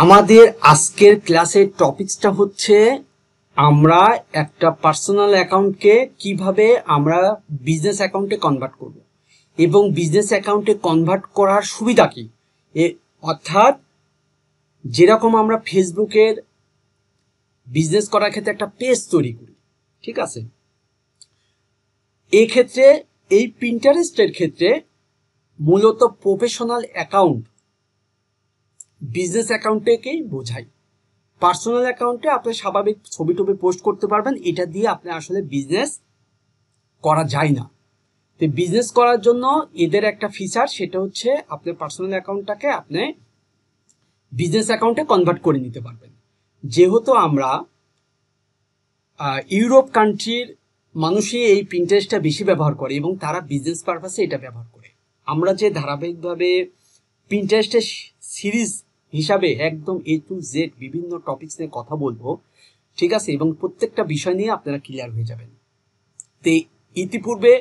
আমাদের আজকের ক্লাসের টপিকসটা হচ্ছে আমরা একটা পার্সোনাল অ্যাকাউন্টকে কিভাবে আমরা বিজনেস অ্যাকাউন্টে কনভার্ট করব এবং বিজনেস অ্যাকাউন্টে কনভার্ট করার সুবিধা কি। অর্থাৎ যেরকম আমরা ফেসবুকের বিজনেস করার ক্ষেত্রে একটা পেজ তৈরি করি, ঠিক আছে, এই ক্ষেত্রে এই পিন্টারেস্টের ক্ষেত্রে মূলত প্রফেশনাল অ্যাকাউন্ট বিজনেস অ্যাকাউন্টকেই বোঝায়। পার্সোনাল অ্যাকাউন্টে আপনি স্বাভাবিক ছবি টবি পোস্ট করতে পারবেন, এটা দিয়ে আপনি আসলে বিজনেস করা যায় না। তো বিজনেস করার জন্য এদের একটা ফিচার, সেটা হচ্ছে আপনি পার্সোনাল অ্যাকাউন্টটাকে আপনি বিজনেস অ্যাকাউন্টে কনভার্ট করে নিতে পারবেন। যেহেতু আমরা ইউরোপ কান্ট্রির মানুষই এই পিন্টারেস্টটা বেশি ব্যবহার করে এবং তারা বিজনেস পারপাসে এটা ব্যবহার করে। আমরা যে ধারাবাহিকভাবে পিন্টারেস্টের সিরিজ হিসাবে একদম A to Z বিভিন্ন টপিকস নিয়ে কথা বলবো, ঠিক আছে, এবং প্রত্যেকটা বিষয় নিয়ে আপনারা ক্লিয়ার হয়ে যাবেন। তো ইতিপূর্বে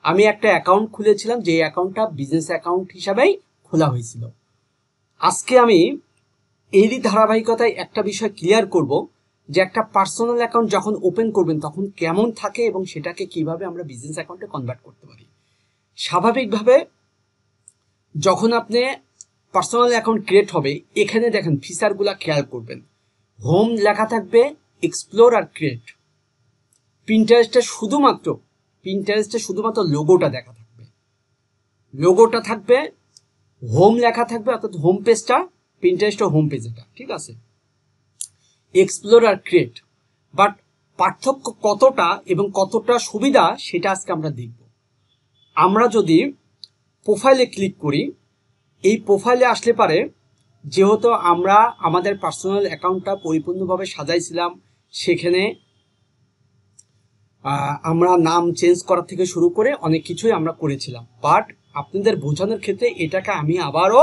আমি একটা অ্যাকাউন্ট খুলেছিলাম, যে অ্যাকাউন্টটা বিজনেস অ্যাকাউন্ট হিসাবেই খোলা হয়েছিল। আজকে আমি এরই ধারাবাহিকতায় একটা বিষয় ক্লিয়ার করব, যে একটা পার্সোনাল অ্যাকাউন্ট যখন ওপেন করবেন তখন কেমন থাকে এবং সেটাকে কিভাবে আমরা বিজনেস অ্যাকাউন্টে কনভার্ট করতে পারি। স্বাভাবিকভাবে যখন আপনি পার্সোনাল অ্যাকাউন্ট ক্রিয়েট হবে, এখানে দেখেন ফিচারগুলো খেয়াল করবেন। হোম লেখা থাকবে, এক্সপ্লোর আর ক্রিয়েট। পিন্টারেস্টে শুধুমাত্র লোগোটা দেখা থাকবে, লোগোটা থাকবে, হোম লেখা থাকবে, অর্থাৎ হোম পেজটা পিন্টারেস্টের হোম পেজ এটা, ঠিক আছে, এক্সপ্লোর আর ক্রিয়েট। বাট পার্থক্য কতটা এবং কতটা সুবিধা সেটা আজকে আমরা দেখব। আমরা যদি প্রোফাইলে ক্লিক করি, এই প্রোফাইলে আসলে পারে, যেহেতু আমরা আমাদের পার্সোনাল অ্যাকাউন্টটা পরিপূর্ণভাবে সাজাইছিলাম, সেখানে আমরা নাম চেঞ্জ করা থেকে শুরু করে অনেক কিছুই আমরা করেছিলাম। বাট আপনাদের বোঝানোর ক্ষেত্রে এটাকে আমি আবারও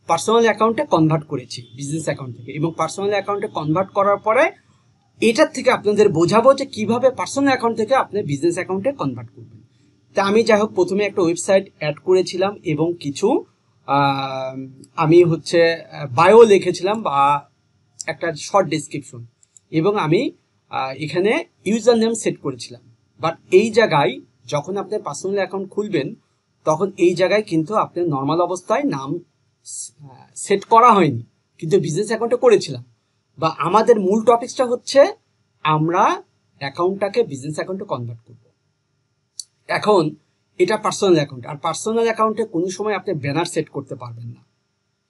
পার্সোনাল অ্যাকাউন্টে কনভার্ট করেছি বিজনেস অ্যাকাউন্ট থেকে, এবং পার্সোনাল অ্যাকাউন্টে কনভার্ট করার পরে এটার থেকে আপনাদের বোঝাবো যে কিভাবে পার্সোনাল অ্যাকাউন্ট থেকে আপনি বিজনেস অ্যাকাউন্টে কনভার্ট করবেন। তা আমি যাই হোক প্রথমে একটা ওয়েবসাইট অ্যাড করেছিলাম এবং কিছু আমি বায়ো লিখেছিলাম বা একটা শর্ট ডেসক্রিপশন, এবং আমি এখানে ইউজার নেম সেট করেছিলাম। বাট এই জায়গায় যখন আপনি পার্সোনাল অ্যাকাউন্ট খুলবেন তখন এই জায়গায় কিন্তু আপনি নর্মাল অবস্থায় নাম সেট করা হয়নি, কিন্তু বিজনেস অ্যাকাউন্টে করেছিলাম। বা আমাদের মূল টপিকসটা হচ্ছে আমরা অ্যাকাউন্টটাকে বিজনেস অ্যাকাউন্টে কনভার্ট করব। এখন এটা পার্সোনাল অ্যাকাউন্ট, আর পার্সোনাল অ্যাকাউন্টে কোনো সময় আপনি ব্যানার সেট করতে পারবেন না,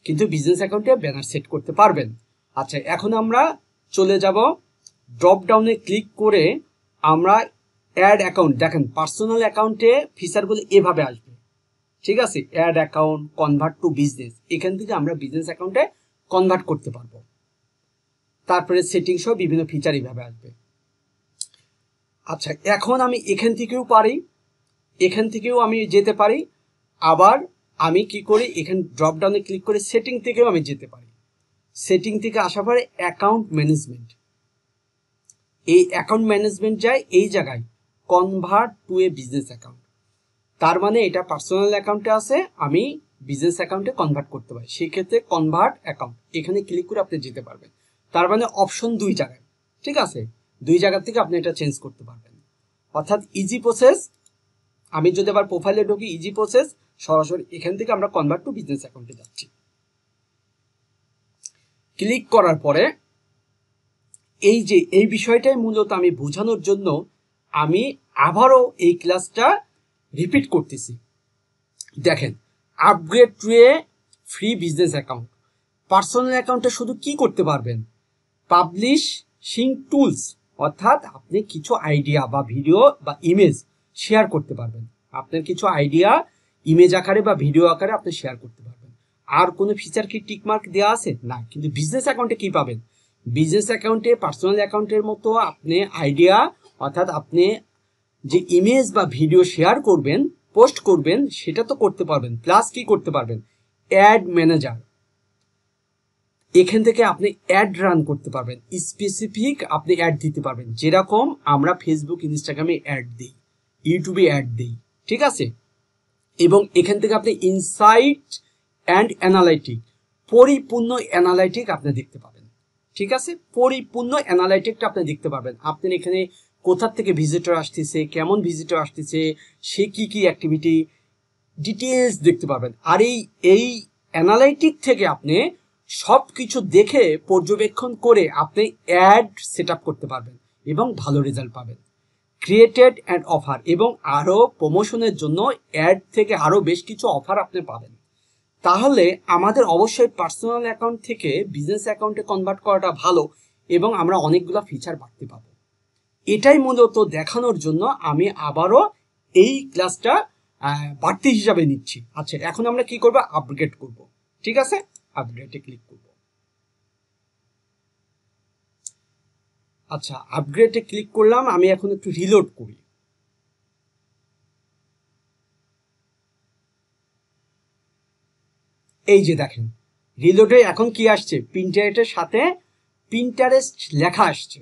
কিন্তু বিজনেস অ্যাকাউন্টে ব্যানার সেট করতে পারবেন। আচ্ছা, এখন আমরা চলে যাব ড্রপ ডাউনে ক্লিক করে আমরা অ্যাড অ্যাকাউন্ট। দেখেন পার্সোনাল অ্যাকাউন্টে ফিচারগুলো এভাবে আসবে, ঠিক আছে, add account, convert to business, এখান থেকে আমরা বিজনেস অ্যাকাউন্টে কনভার্ট করতে পারবো। তারপরে সেটিং সহ বিভিন্ন ফিচার এইভাবে আসবে। আচ্ছা, এখন আমি এখান থেকেও আমি যেতে পারি। আবার আমি কি করি, এখানে ড্রপ ডাউনে ক্লিক করে সেটিং থেকেও আমি যেতে পারি। সেটিং থেকে আসার পরে অ্যাকাউন্ট ম্যানেজমেন্ট, এই অ্যাকাউন্ট ম্যানেজমেন্ট যায় এই জায়গায় convert to A business account. তার মানে এটা পার্সোনাল অ্যাকাউন্টে আছে, আমি বিজনেস অ্যাকাউন্টে কনভার্ট করতে পারি, সেই ক্ষেত্রে কনভার্ট অ্যাকাউন্ট এখানে ক্লিক করে আপনি যেতে পারবেন। তার মানে অপশন দুই জায়গায়, ঠিক আছে, দুই জায়গা থেকে আপনি এটা চেঞ্জ করতে পারবেন। অর্থাৎ ইজি প্রসেস। আমি যদি আবার প্রোফাইলে ঢুকি, ইজি প্রসেস, সরাসরি এখান থেকে আমরা কনভার্ট টু বিজনেস অ্যাকাউন্টে যাচ্ছি। ক্লিক করার পরে এই বিষয়টাই মূলত আমি বোঝানোর জন্য আমি আবারও এই ক্লাসটা রিপিট করতেছি। দেখেন, আপগ্রেড টু এ ফ্রি বিজনেস অ্যাকাউন্ট। পার্সোনাল অ্যাকাউন্টে শুধু কি করতে পারবেন, পাবলিশিং টুলস, অর্থাৎ আপনি কিছু আইডিয়া বা ভিডিও বা ইমেজ শেয়ার করতে পারবেন। আপনার কিছু আইডিয়া ইমেজ আকারে বা ভিডিও আকারে আপনি শেয়ার করতে পারবেন। আর কোনো ফিচার কি টিকমার্ক দেওয়া আছে? না। কিন্তু বিজনেস অ্যাকাউন্টে কি পাবেন? বিজনেস অ্যাকাউন্টে পার্সোনাল অ্যাকাউন্টের মতো আপনি আইডিয়া, অর্থাৎ আপনি যে ইমেজ বা ভিডিও শেয়ার করবেন, পোস্ট করবেন, সেটা তো করতে পারবেন। প্লাস কি করতে পারবেন, অ্যাড ম্যানেজার, এখান থেকে আপনি অ্যাড রান করতে পারবেন। স্পেসিফিক আপনি অ্যাড দিতে পারবেন, যেরকম আমরা ফেসবুক, ইনস্টাগ্রামে অ্যাড দিই, ইউটিউবে অ্যাড দিই, ঠিক আছে। এবং এখান থেকে আপনি ইনসাইট অ্যান্ড অ্যানালাইটিক পরিপূর্ণ অ্যানালাইটিক আপনি দেখতে পাবেন। ঠিক আছে, পরিপূর্ণ অ্যানালাইটিকটা আপনি দেখতে পাবেন। আপনার এখানে কোথা থেকে ভিজিটর আসতেছে, কেমন ভিজিটর আসতেছে, সে কি কি অ্যাক্টিভিটি, ডিটেলস দেখতে পাবেন। আর এই অ্যানালাইটিক থেকে আপনি সব কিছু দেখে পর্যবেক্ষণ করে আপনি অ্যাড সেট আপ করতে পারবেন এবং ভালো রেজাল্ট পাবেন। ক্রিয়েটেড অ্যান্ড অফার, এবং আরও প্রমোশনের জন্য অ্যাড থেকে আরও বেশ কিছু অফার আপনি পাবেন। তাহলে আমাদের অবশ্যই পার্সোনাল অ্যাকাউন্ট থেকে বিজনেস অ্যাকাউন্টে কনভার্ট করাটা ভালো এবং আমরা অনেকগুলো ফিচার বাড়তে পাবো। এটাই মূলত দেখানোর জন্য আমি আবারও এই ক্লাসটা বাড়তি হিসাবে নিচ্ছি। আচ্ছা, এখন আমরা কি করব? আপগ্রেড করব। ঠিক আছে, আপগ্রেডে ক্লিক করব। আচ্ছা, আপগ্রেডে ক্লিক করলাম। আমি এখন একটু রিলোড করি। এই যে দেখেন, রিলোডে এখন কি আসছে? পিন্টারেস্টের সাথে পিন্টারেস্ট লেখা আসছে।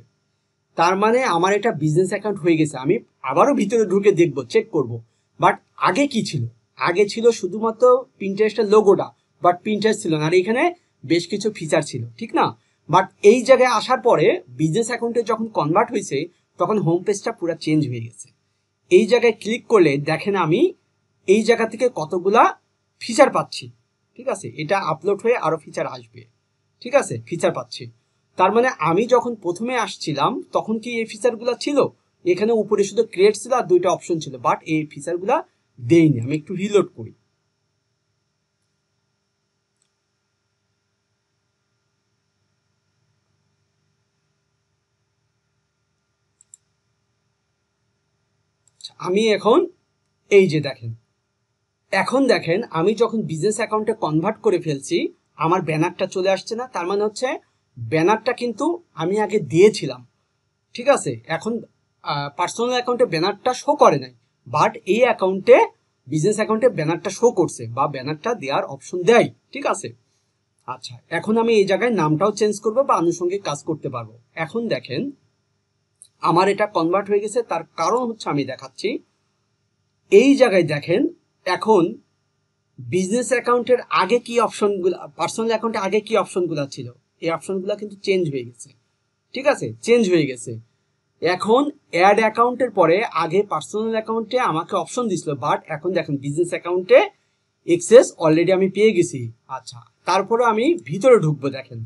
তার মানে আমার এটা বিজনেস অ্যাকাউন্ট হয়ে গেছে। আমি আবারও ভিতরে ঢুকে দেখব, চেক করব। বাট আগে কি ছিল? আগে ছিল শুধুমাত্র পিন্টারেস্টের লোগোটা, বাট পিন্টারেস্ট ছিল না। আর এখানে বেশ কিছু ফিচার ছিল, ঠিক না? বাট এই জায়গায় আসার পরে বিজনেস অ্যাকাউন্টে যখন কনভার্ট হয়েছে তখন হোম পেজটা পুরো চেঞ্জ হয়ে গেছে। এই জায়গায় ক্লিক করলে দেখেন আমি এই জায়গা থেকে কতগুলা ফিচার পাচ্ছি। ঠিক আছে, এটা আপলোড হয়ে আরো ফিচার আসবে। ঠিক আছে, ফিচার পাচ্ছি। তার মানে আমি যখন প্রথমে আসছিলাম তখন কি এই ফিচারগুলো ছিল? এখানে উপরে শুধু ক্রিয়েট ছিল আর দুইটা অপশন ছিল, বাট এই ফিচারগুলো দেইনি। আমি একটু রিলোড করি। আমি এখন এই যে দেখেন, এখন দেখেন আমি যখন বিজনেস অ্যাকাউন্টে কনভার্ট করে ফেলছি আমার ব্যানারটা চলে আসছে না। তার মানে হচ্ছে ব্যানারটা কিন্তু আমি আগে দিয়েছিলাম। ঠিক আছে, এখন পার্সোনাল অ্যাকাউন্টে ব্যানারটা শো করে নাই, বাট এই অ্যাকাউন্টে বিজনেস অ্যাকাউন্টে ব্যানারটা শো করছে বা ব্যানারটা দেওয়ার অপশন দেয়। ঠিক আছে, আচ্ছা, এখন আমি এই জায়গায় নামটাও চেঞ্জ করবো বা আনুষঙ্গিক কাজ করতে পারবো। এখন দেখেন আমার এটা কনভার্ট হয়ে গেছে। তার কারণ হচ্ছে আমি দেখাচ্ছি। এই জায়গায় দেখেন এখন বিজনেস অ্যাকাউন্টের আগে কি অপশনগুলো, পার্সোনাল অ্যাকাউন্টে আগে কি অপশনগুলো ছিল, এই অপশনগুলো কিন্তু চেঞ্জ হয়ে গেছে। ঠিক আছে, চেঞ্জ হয়ে গেছে। এখন অ্যাড অ্যাকাউন্টের পরে আগে পার্সোনাল অ্যাকাউন্টে আমাকে অপশন দিছিল, বাট এখন দেখেন বিজনেস অ্যাকাউন্টে এক্সেস অলরেডি আমি পেয়ে গেছি। আচ্ছা, তারপরে আমি ভিতরে ঢুকবো। দেখেন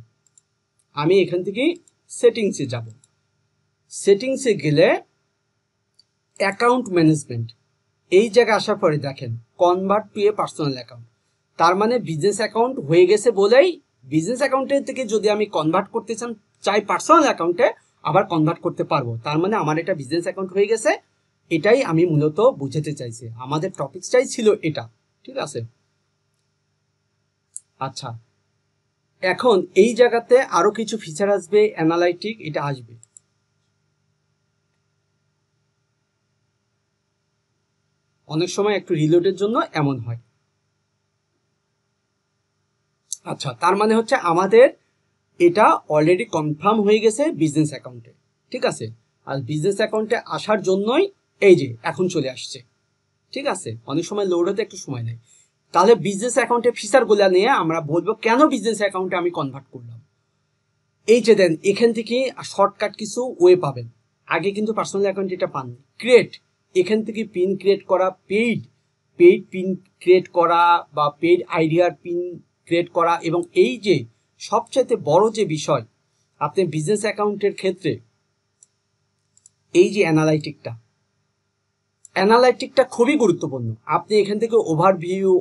আমি এখান থেকে সেটিংসে যাব। সেটিংসে গেলে অ্যাকাউন্ট ম্যানেজমেন্ট, এই জায়গায় আসার পরে দেখেন convert to A personal account. তার মানে বিজনেস অ্যাকাউন্ট হয়ে গেছে বলেই বিজনেস অ্যাকাউন্টের থেকে যদি আমি কনভার্ট করতে চাই পার্সোনাল অ্যাকাউন্টে আবার কনভার্ট করতে পারবো। তার মানে আমার এটা বিজনেস অ্যাকাউন্ট হয়ে গেছে। এটাই আমি মূলত বুঝাতে চাইছি, আমাদের টপিকটাই ছিল এটা। ঠিক আছে, আচ্ছা, এখন এই জায়গাতে আরো কিছু ফিচার আসবে, অ্যানালাইটিক এটা আসবে। অনেক সময় একটু রিলোডের জন্য এমন হয়। আচ্ছা, তার মানে হচ্ছে আমাদের এটা অলরেডি কনফার্ম হয়ে গেছে বিজনেস অ্যাকাউন্টে। ঠিক আছে, আর বিজনেস অ্যাকাউন্টে আসার জন্যই এই যে এখন চলে আসছে। ঠিক আছে, অনেক সময় লোড হতে একটু সময় নেয়। তাহলে বিজনেস অ্যাকাউন্টে ফিচারগুলো নিয়ে আমরা বলবো কেন বিজনেস অ্যাকাউন্টে আমি কনভার্ট করলাম। এই যে দেন এখান থেকে শর্টকাট কিছু ওয়ে পাবেন। আগে কিন্তু পার্সোনাল অ্যাকাউন্ট এটা পাননি। ক্রিয়েট, এখান থেকে পিন ক্রিয়েট করা, পেইড পিন ক্রিয়েট করা বা পেইড আইডিয়ার পিন ক্রিয়েট করা, এবং এই যে সবচেয়ে বড় যে বিষয় আপনি বিজনেস অ্যাকাউন্টের ক্ষেত্রে এই যে অ্যানালাইটিকটা খুবই গুরুত্বপূর্ণ। আপনি এখান থেকে overview,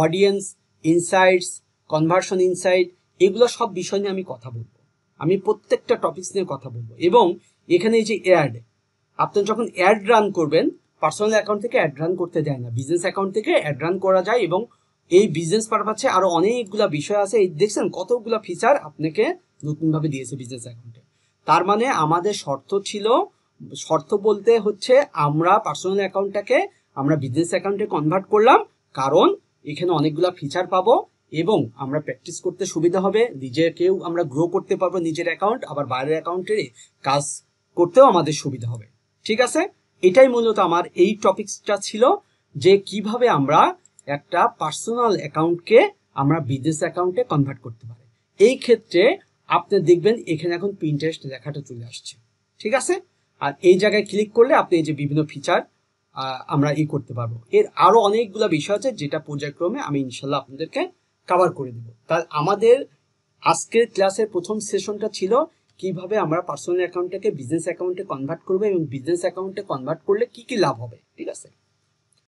audience insights, conversion insight, এগুলো সব বিষয় নিয়ে আমি কথা বলবো। আমি প্রত্যেকটা টপিকস নিয়ে কথা বলবো। এবং এখানে এই যে অ্যাড, আপনি যখন অ্যাড রান করবেন পার্সোনাল অ্যাকাউন্ট থেকে অ্যাড রান করতে দেয় না, বিজনেস অ্যাকাউন্ট থেকে অ্যাড রান করা যায়। এবং এই বিজনেস পারপাসে আরো অনেকগুলা বিষয় আছে। এই দেখছেন কতগুলা ফিচার আপনাকে নতুনভাবে দিয়েছে বিজনেস অ্যাকাউন্টে। তার মানে আমাদের শর্ত বলতে হচ্ছে আমরা পার্সোনাল অ্যাকাউন্টটাকে আমরা বিজনেস অ্যাকাউন্টে কনভার্ট করলাম, কারণ এখানে অনেকগুলা ফিচার পাবো এবং আমরা প্র্যাকটিস করতে সুবিধা হবে, নিজেকেও আমরা গ্রো করতে পারবো নিজের অ্যাকাউন্ট, আবার বাইরের অ্যাকাউন্টে কাজ করতেও আমাদের সুবিধা হবে। ঠিক আছে, এটাই মূলত আমার এই টপিকসটা ছিল, যে কিভাবে আমরা একটা পার্সোনাল অ্যাকাউন্টকে আমরা বিজনেস অ্যাকাউন্টে কনভার্ট করতে পারি। এই ক্ষেত্রে আপনি দেখবেন এখানে এখন পিন্টারেস্ট লেখাটা চলে আসছে, ঠিক আছে। আর এই জায়গায় ক্লিক করলে আপনি এই যে বিভিন্ন ফিচার আমরা করতে পারবো। এর আরো অনেকগুলো বিষয় আছে যেটা পর্যায়ক্রমে আমি ইনশাল্লাহ আপনাদেরকে কভার করে দেবো। তাই আমাদের আজকের ক্লাসের প্রথম সেশনটা ছিল কিভাবে আমরা পার্সোনাল অ্যাকাউন্টটাকে বিজনেস অ্যাকাউন্টে কনভার্ট করবো এবং বিজনেস অ্যাকাউন্টে কনভার্ট করলে কি কি লাভ হবে, ঠিক আছে।